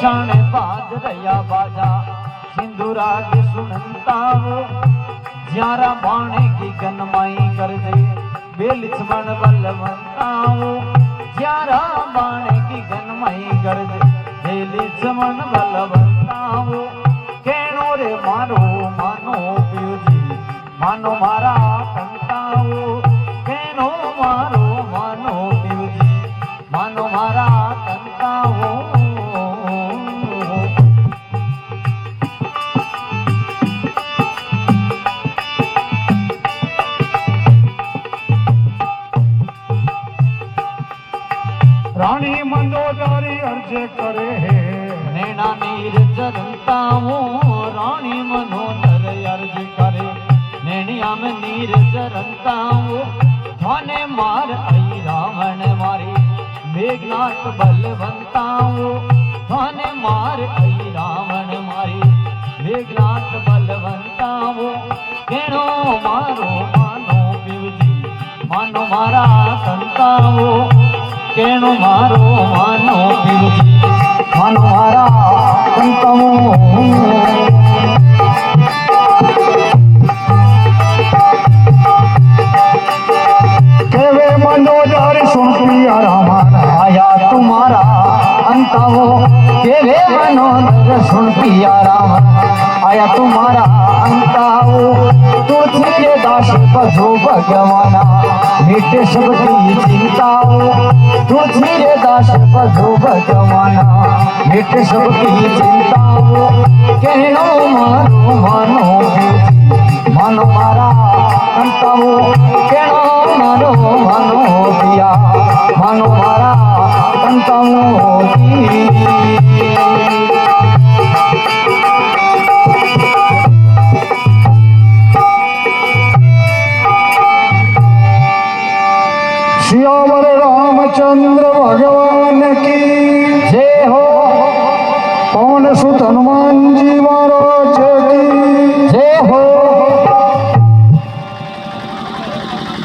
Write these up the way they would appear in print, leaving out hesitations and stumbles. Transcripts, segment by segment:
निशाने बाज रया बाजा सिंधुराग सुनंताओ ज्यारा बाणे की गनमाई कर दे बेलिच बन बलवंताओ ज्यारा बाणे की गनमाई कर दे बेलिच बन बलवंताओ केनो रे मारो मानो प्यूजी मानो मारा कंताओ केनो मारो मानो प्यूजी मानो मारा कंताओ रानी मंदोदरी अर्ज करे है नैना नीर जरंताओ रानी मनोदर अर्ज करे नैनिया में नीर जरंताओ थाने मार आई रावण मारी मेघनाथ बलवंताओ थाने मार आई रावण मारी मेघनाथ बलवंताओ केणो मारो मानो पिवजी मानो मारा संताओ केणो मारो मानो पिवजी मानो मारा संताओ केवे मंदोदरी सुन पिया रामन आया तुम्हारा अंताओ केवे मनोदर सुन पिया राम आया तुम्हारा अंताओ तुझी रे दास बजो भगवाना मिटे सबकी चिंताओ तुझी रे दास बजो भगवाना मिटे सबकी चिंताओ कहनो मारो मानो मानो मारा अंताओ कहनो मारो मानो पिया मानो मारा अंताओ सियावर रामचंद्र भगवान की जय हो पवन सुत हनुमान जी महाराज की जय हो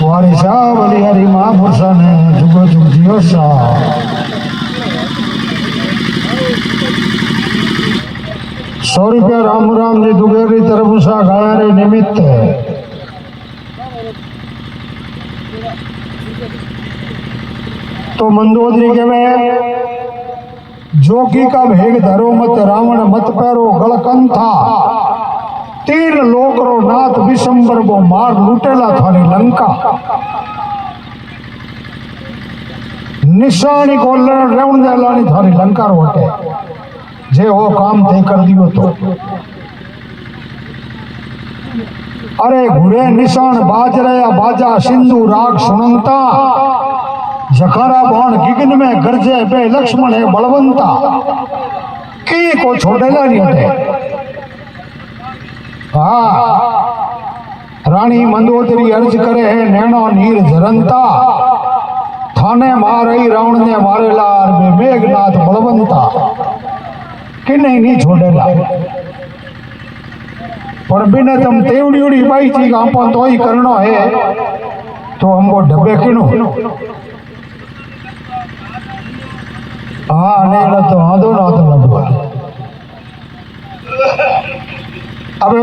वारी साहब अली हरी महापुरुषा ने जुगो जुग जियो सा 100 रुपया राम राम जी दुगेरी तरफ सा गाया रे निमित्त तो मंदोदरी के में जोगी का भेग धरो मत रावण मत पैरो गलकंथा 3 लोकरो नाथ विशंबर वो मार लूटेला थारी लंका निशानी को रेवण देलानी थारी लंका रोटे जे हो काम थे कर दियो तो अरे घुरे निशान बाज रहा बाजा सिंधु राग सुनंता जखारा बाण गिगन में गरजे बे लक्ष्मण है बलवंता की को छोड़ेला नहीं हटे हाँ रानी मंदोदरी अर्ज करे है नैनो नीर झरंता थाने मारई रावण ने मारेला बे मेघनाथ बलवंता कि नहीं छोड़ेला पर बिना तम तेवड़ी उड़ी बाई थी अपन तो ही करना है तो हमको डब्बे किनो हाँ नहीं तो आदो ना तो लगवा